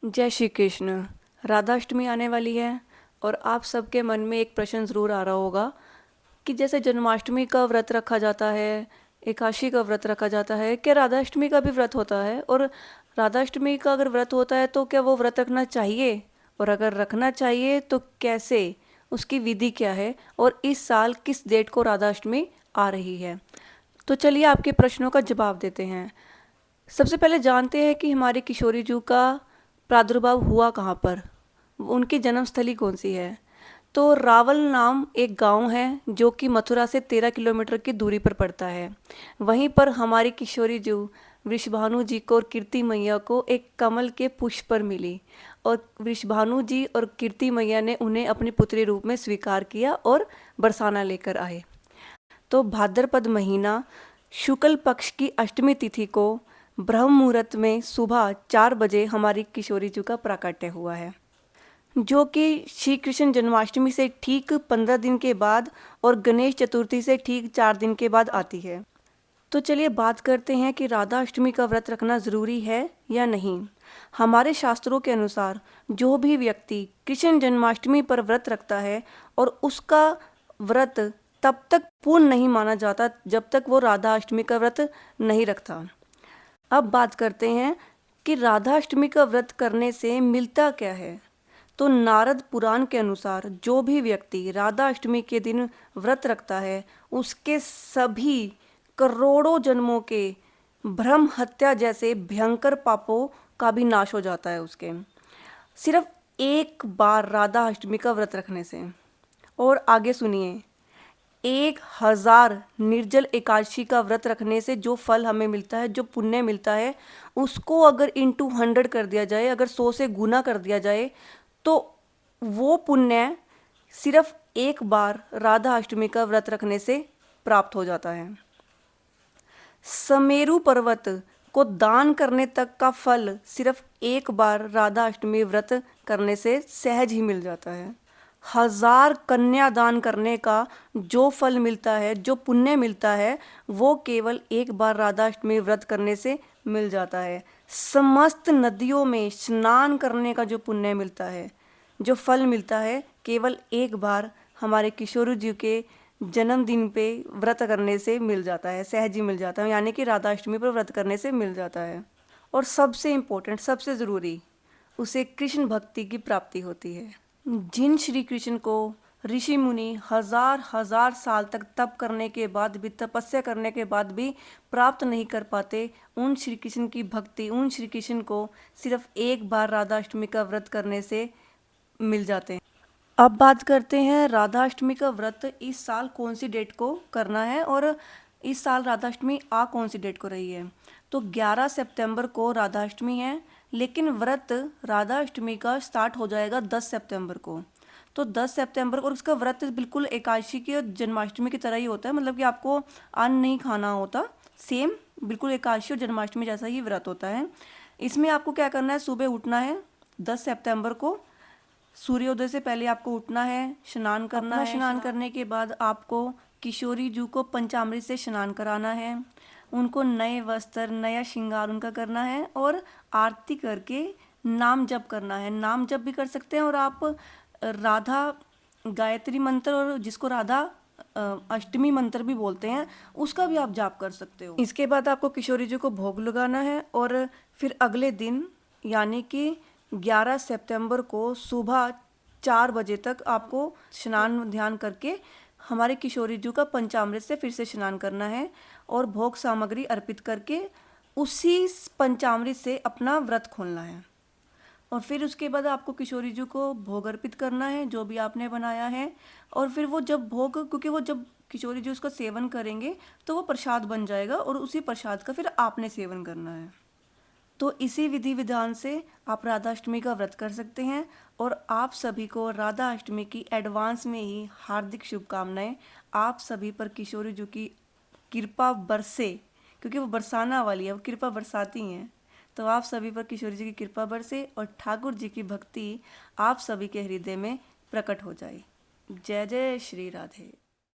जय श्री कृष्ण। राधाष्टमी आने वाली है और आप सबके मन में एक प्रश्न ज़रूर आ रहा होगा कि जैसे जन्माष्टमी का व्रत रखा जाता है, एकादशी का व्रत रखा जाता है, क्या राधाष्टमी का भी व्रत होता है? और राधाष्टमी का अगर व्रत होता है तो क्या वो व्रत रखना चाहिए? और अगर रखना चाहिए तो कैसे? उसकी विधि क्या है? और इस साल किस डेट को राधाष्टमी आ रही है? तो चलिए आपके प्रश्नों का जवाब देते हैं। सबसे पहले जानते हैं कि हमारे किशोरी जू का प्रादुर्भाव हुआ कहाँ पर, उनकी जन्मस्थली कौन सी है। तो रावल नाम एक गांव है जो कि मथुरा से 13 किलोमीटर की दूरी पर पड़ता है। वहीं पर हमारी किशोरी जू वृषभानु जी को और कीर्ति मैया को एक कमल के पुष्प पर मिली और वृषभानु जी और कीर्ति मैया ने उन्हें अपनी पुत्री रूप में स्वीकार किया और बरसाना लेकर आए। तो भाद्रपद महीना शुक्ल पक्ष की अष्टमी तिथि को ब्रह्म मुहूर्त में सुबह 4 बजे हमारी किशोरी जी का प्राकट्य हुआ है, जो कि श्री कृष्ण जन्माष्टमी से ठीक 15 दिन के बाद और गणेश चतुर्थी से ठीक 4 दिन के बाद आती है। तो चलिए बात करते हैं कि राधा अष्टमी का व्रत रखना ज़रूरी है या नहीं। हमारे शास्त्रों के अनुसार जो भी व्यक्ति कृष्ण जन्माष्टमी पर व्रत रखता है और उसका व्रत तब तक पूर्ण नहीं माना जाता जब तक वो राधा अष्टमी का व्रत नहीं रखता। अब बात करते हैं कि राधा अष्टमी का व्रत करने से मिलता क्या है। तो नारद पुराण के अनुसार जो भी व्यक्ति राधा अष्टमी के दिन व्रत रखता है उसके सभी करोड़ों जन्मों के भ्रम हत्या जैसे भयंकर पापों का भी नाश हो जाता है उसके, सिर्फ एक बार राधा अष्टमी का व्रत रखने से। और आगे सुनिए, 1000 निर्जल एकादशी का व्रत रखने से जो फल हमें मिलता है, जो पुण्य मिलता है, उसको अगर इंटू 100 कर दिया जाए, अगर 100 से गुना कर दिया जाए, तो वो पुण्य सिर्फ एक बार राधा अष्टमी का व्रत रखने से प्राप्त हो जाता है। समेरु पर्वत को दान करने तक का फल सिर्फ एक बार राधा अष्टमी व्रत करने से सहज ही मिल जाता है। 1000 कन्या दान करने का जो फल मिलता है, जो पुण्य मिलता है, वो केवल एक बार राधा अष्टमी व्रत करने से मिल जाता है। समस्त नदियों में स्नान करने का जो पुण्य मिलता है, जो फल मिलता है, केवल एक बार हमारे किशोर जी के जन्मदिन पे व्रत करने से मिल जाता है, सहज ही मिल जाता है, यानी कि राधा अष्टमी पर व्रत करने से मिल जाता है। और सबसे इम्पोर्टेंट, सबसे ज़रूरी, उसे कृष्ण भक्ति की प्राप्ति होती है। जिन श्री कृष्ण को ऋषि मुनि हजार हजार साल तक तप करने के बाद भी, तपस्या करने के बाद भी प्राप्त नहीं कर पाते, उन श्री कृष्ण की भक्ति, उन श्री कृष्ण को सिर्फ एक बार राधा अष्टमी का व्रत करने से मिल जाते हैं। अब बात करते हैं राधा अष्टमी का व्रत इस साल कौन सी डेट को करना है और इस साल राधा अष्टमी आ कौन सी डेट को रही है। तो 11 सितंबर को राधा अष्टमी है, लेकिन व्रत राधा अष्टमी का स्टार्ट हो जाएगा 10 सितंबर को। तो 10 सितंबर को, और उसका व्रत बिल्कुल एकादशी की और जन्माष्टमी की तरह ही होता है, मतलब कि आपको अन्न नहीं खाना होता, सेम बिल्कुल एकादशी और जन्माष्टमी जैसा ही व्रत होता है। इसमें आपको क्या करना है, सुबह उठना है 10 सितंबर को, सूर्योदय से पहले आपको उठना है, स्नान करना है। स्नान करने के बाद आपको किशोरी जू को पंचामृत से स्नान कराना है, उनको नए वस्त्र, नया श्रृंगार उनका करना है और आरती करके नाम जप करना है। नाम जप भी कर सकते हैं और आप राधा गायत्री मंत्र, और जिसको राधा अष्टमी मंत्र भी बोलते हैं, उसका भी आप जाप कर सकते हो। इसके बाद आपको किशोरी जी को भोग लगाना है और फिर अगले दिन यानी कि 11 सितंबर को सुबह 4 बजे तक आपको स्नान ध्यान करके हमारे किशोरी जी का पंचामृत से फिर से स्नान करना है और भोग सामग्री अर्पित करके उसी पंचामृत से अपना व्रत खोलना है। और फिर उसके बाद आपको किशोरी जी को भोग अर्पित करना है जो भी आपने बनाया है। और फिर वो जब भोग, क्योंकि वो जब किशोरी जी उसका सेवन करेंगे तो वो प्रसाद बन जाएगा और उसी प्रसाद का फिर आपने सेवन करना है। तो इसी विधि विधान से आप राधा अष्टमी का व्रत कर सकते हैं। और आप सभी को राधा अष्टमी की एडवांस में ही हार्दिक शुभकामनाएं। आप सभी पर किशोरी जी की कृपा बरसे, क्योंकि वो बरसाना वाली है, वो कृपा बरसाती हैं। तो आप सभी पर किशोरी जी की कृपा बरसे और ठाकुर जी की भक्ति आप सभी के हृदय में प्रकट हो जाए। जय जय श्री राधे।